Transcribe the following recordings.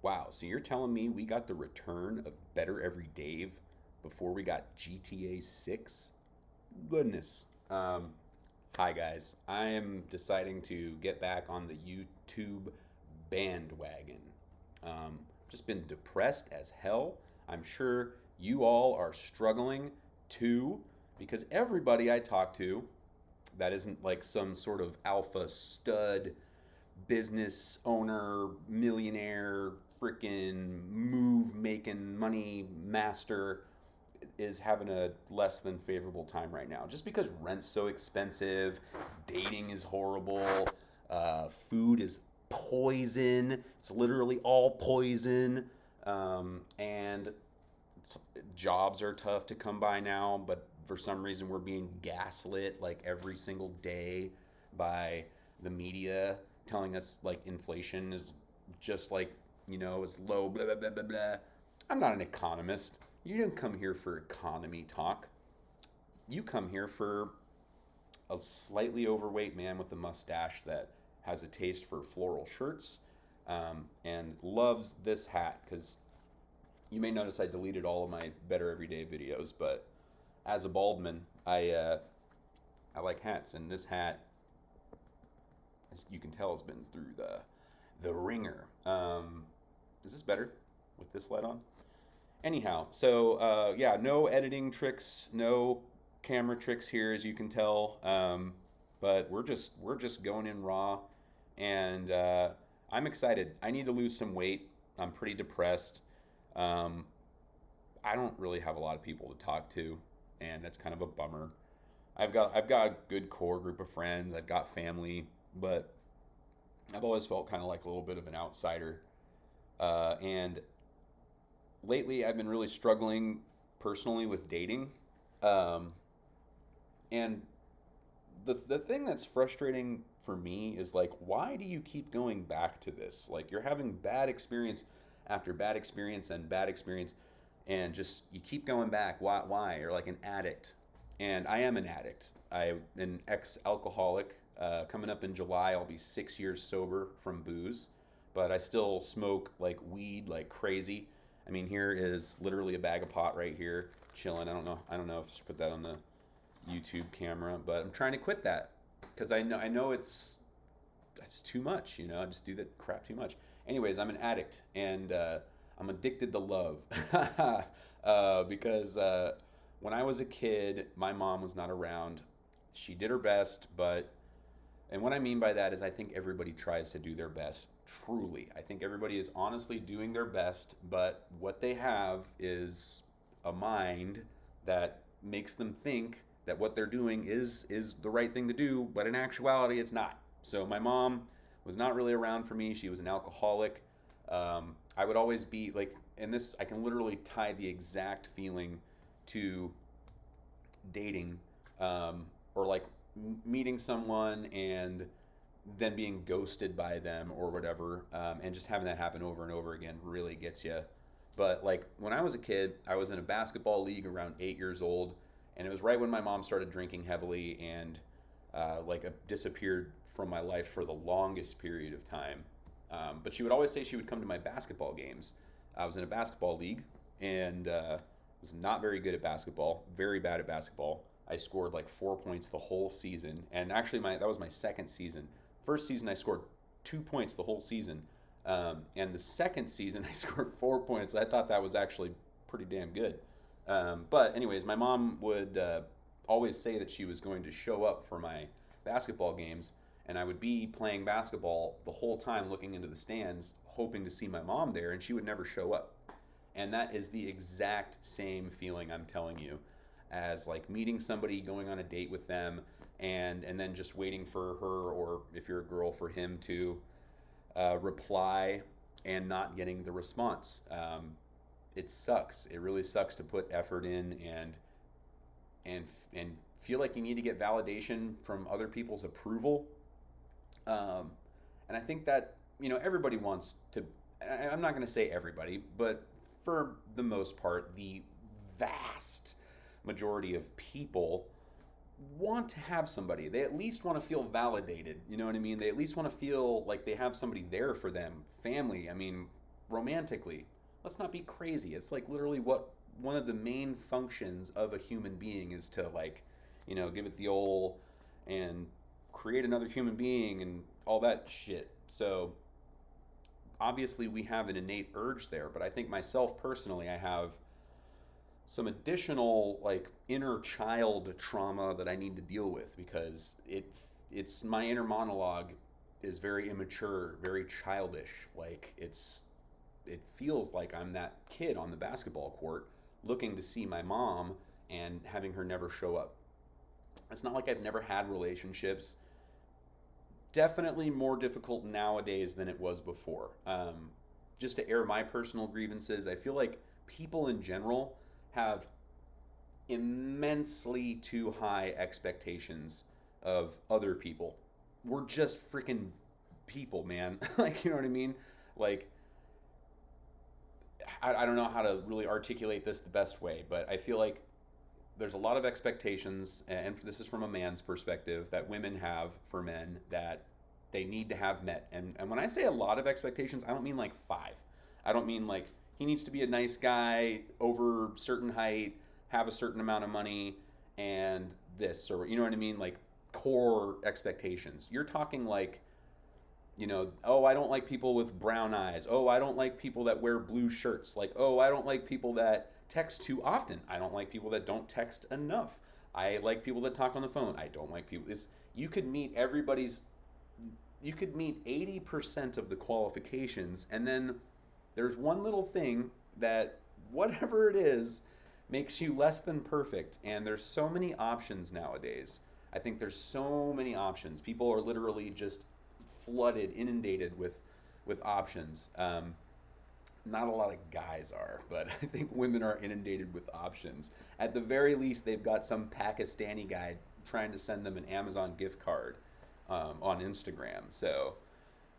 Wow, so you're telling me we got the return of Better Every Dave before we got GTA 6? Goodness. Hi guys. I am deciding to get back on the YouTube bandwagon. Just been depressed as hell. I'm sure you all are struggling too, because everybody I talk to that isn't like some sort of alpha stud business owner, millionaire, freaking move making money master is having a less than favorable time right now. Just because rent's so expensive, dating is horrible, food is poison. It's literally all poison. And jobs are tough to come by now, but for some reason we're being gaslit like every single day by the media telling us like inflation is just like, it's low, blah, blah, blah, blah, blah. I'm not an economist. You didn't come here for economy talk. You come here for a slightly overweight man with a mustache that has a taste for floral shirts and loves this hat because you may notice I deleted all of my Better Everyday videos, but as a baldman, I like hats, and this hat, as you can tell, has been through the ringer. Is this better with this light on? Anyhow, so yeah, no editing tricks, no camera tricks here, as you can tell. But we're just going in raw, and I'm excited. I need to lose some weight. I'm pretty depressed. Um, I don't really have a lot of people to talk to, and that's kind of a bummer. I've got a good core group of friends. I've got family, but I've always felt kind of like a little bit of an outsider. And lately, I've been really struggling personally with dating. Um, and the thing that's frustrating for me is like, why do you keep going back to this? Like, you're having bad experience after bad experience and bad experience, and just you keep going back. Why? You're like an addict, and I am an addict. I'm an ex-alcoholic. Coming up in July, I'll be 6 years sober from booze, but I still smoke like weed like crazy. I mean, here is literally a bag of pot right here, chilling. I don't know if I should put that on the YouTube camera, but I'm trying to quit that because I know it's too much. I just do that crap too much. Anyways, I'm an addict and I'm addicted to love because when I was a kid, my mom was not around. She did her best, but and what I mean by that is I think everybody tries to do their best. Truly, I think everybody is honestly doing their best, but what they have is a mind that makes them think that what they're doing is the right thing to do, but in actuality, it's not. So my mom was not really around for me. She was an alcoholic. I would always be like, and this I can literally tie the exact feeling to dating, or like meeting someone and then being ghosted by them or whatever, and just having that happen over and over again really gets you. But like when I was a kid, I was in a basketball league around 8 years old, and it was right when my mom started drinking heavily and disappeared from my life for the longest period of time. But she would always say she would come to my basketball games. I was in a basketball league and was not very good at basketball, very bad at basketball. I scored like 4 points the whole season, and actually that was my second season. First season I scored 2 points the whole season, and the second season I scored 4 points. I thought that was actually pretty damn good. But anyways, my mom would always say that she was going to show up for my basketball games, and I would be playing basketball the whole time, looking into the stands, hoping to see my mom there, and she would never show up. And that is the exact same feeling I'm telling you as like meeting somebody, going on a date with them, and then just waiting for her, or if you're a girl, for him to reply and not getting the response. It sucks. It really sucks to put effort in and feel like you need to get validation from other people's approval. And I think that everybody wants to. I'm not going to say everybody, but for the most part, the vast majority of people want to have somebody. They at least want to feel validated. You know what I mean? They at least want to feel like they have somebody there for them. Family. I mean, romantically. Let's not be crazy. It's like literally what one of the main functions of a human being is to like, give it the old and create another human being and all that shit. So obviously we have an innate urge there, but I think myself personally, I have some additional like inner child trauma that I need to deal with because it's my inner monologue is very immature, very childish. Like it feels like I'm that kid on the basketball court looking to see my mom and having her never show up. It's not like I've never had relationships. Definitely more difficult nowadays than it was before. Just to air my personal grievances, I feel like people in general have immensely too high expectations of other people. We're just freaking people, man. Like, you know what I mean? Like, I don't know how to really articulate this the best way, but I feel like there's a lot of expectations, and this is from a man's perspective, that women have for men that they need to have met. And when I say a lot of expectations, I don't mean like five. I don't mean like he needs to be a nice guy, over certain height, have a certain amount of money, and this, or you know what I mean? Like core expectations. You're talking like, oh, I don't like people with brown eyes. Oh, I don't like people that wear blue shirts. Like, oh, I don't like people that text too often. I don't like people that don't text enough. I like people that talk on the phone. I don't like people. You could meet everybody's. You could meet 80% of the qualifications, and then there's one little thing that, whatever it is, makes you less than perfect. And there's so many options nowadays. I think there's so many options. People are literally just flooded, inundated with options. Not a lot of guys are, but I think women are inundated with options. At the very least, they've got some Pakistani guy trying to send them an Amazon gift card on Instagram. So,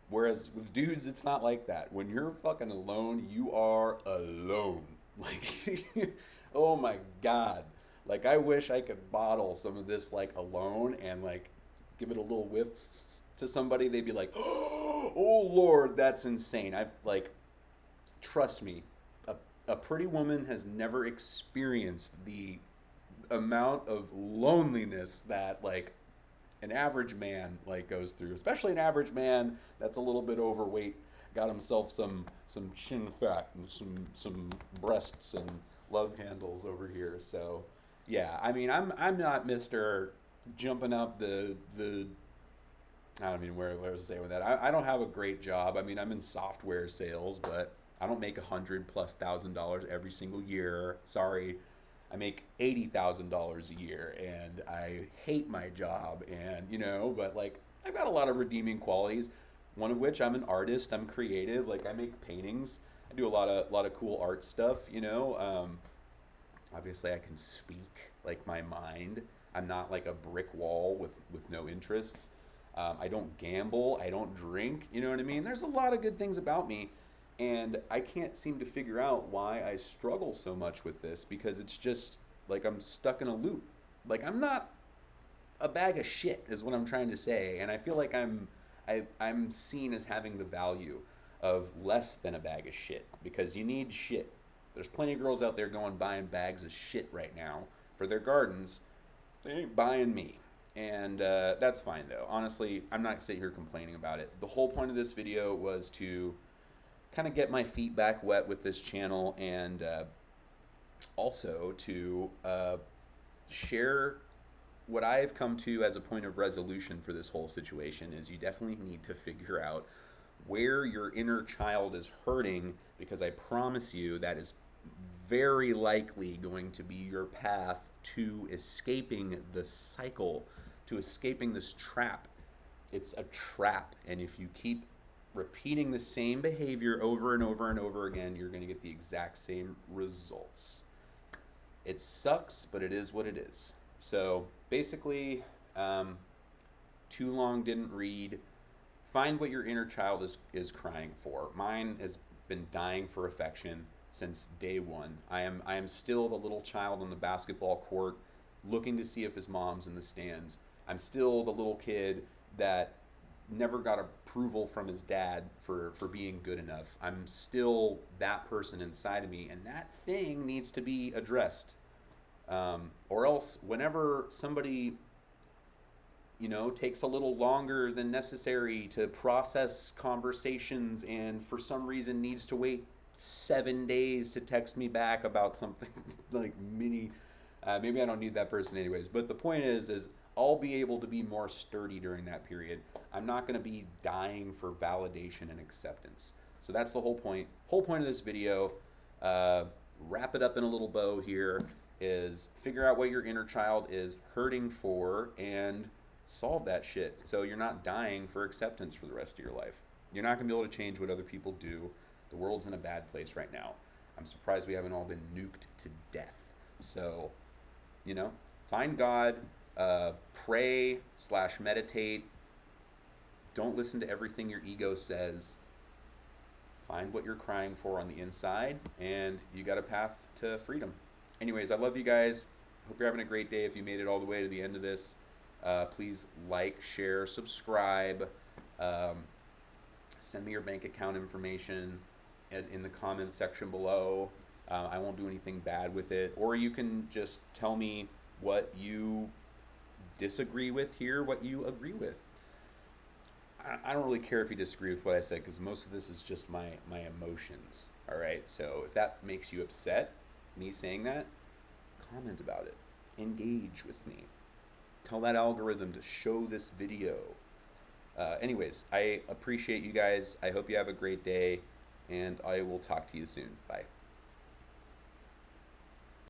whereas with dudes, it's not like that. When you're fucking alone, you are alone. Like, oh my God. Like, I wish I could bottle some of this, like, alone and, like, give it a little whiff to somebody. They'd be like, oh Lord, that's insane. Trust me, a pretty woman has never experienced the amount of loneliness that like an average man like goes through, especially an average man that's a little bit overweight, got himself some chin fat and some breasts and love handles over here. So yeah, I mean, I'm not Mr. jumping up the I don't mean where I was saying with that. I don't have a great job. I mean, I'm in software sales, but I don't make $100,000+ every single year. Sorry, I make $80,000 a year, and I hate my job. And but like I've got a lot of redeeming qualities. One of which I'm an artist. I'm creative. Like I make paintings. I do a lot of cool art stuff. Obviously I can speak like my mind. I'm not like a brick wall with no interests. I don't gamble. I don't drink. You know what I mean? There's a lot of good things about me. And I can't seem to figure out why I struggle so much with this because it's just like I'm stuck in a loop. Like I'm not a bag of shit is what I'm trying to say. And I feel like I'm seen as having the value of less than a bag of shit because you need shit. There's plenty of girls out there going buying bags of shit right now for their gardens. They ain't buying me. And that's fine though. Honestly, I'm not sitting here complaining about it. The whole point of this video was to kind of get my feet back wet with this channel and also to share what I've come to as a point of resolution for this whole situation is you definitely need to figure out where your inner child is hurting because I promise you that is very likely going to be your path to escaping the cycle, to escaping this trap. It's a trap, and if you keep repeating the same behavior over and over and over again, you're going to get the exact same results. It sucks, but it is what it is. So basically, too long didn't read. Find what your inner child is crying for. Mine has been dying for affection since day one. I am still the little child on the basketball court looking to see if his mom's in the stands. I'm still the little kid that never got approval from his dad for being good enough. I'm still that person inside of me, and that thing needs to be addressed. Or else, whenever somebody takes a little longer than necessary to process conversations and for some reason needs to wait 7 days to text me back about something like mini, maybe I don't need that person anyways. But the point is I'll be able to be more sturdy during that period. I'm not going to be dying for validation and acceptance. So that's the whole point. Whole point of this video. Wrap it up in a little bow here. Is figure out what your inner child is hurting for and solve that shit so you're not dying for acceptance for the rest of your life. You're not going to be able to change what other people do. The world's in a bad place right now. I'm surprised we haven't all been nuked to death. So, find God, pray / meditate. Don't listen to everything your ego says. Find what you're crying for on the inside, and you got a path to freedom. Anyways, I love you guys. Hope you're having a great day. If you made it all the way to the end of this, please like, share, subscribe. Send me your bank account information in the comments section below. I won't do anything bad with it. Or you can just tell me what you disagree with here, what you agree with. I don't really care if you disagree with what I said, because most of this is just my emotions. All right, so if that makes you upset, me saying that, comment about it. Engage with me. Tell that algorithm to show this video. Anyways, I appreciate you guys. I hope you have a great day, and I will talk to you soon. Bye.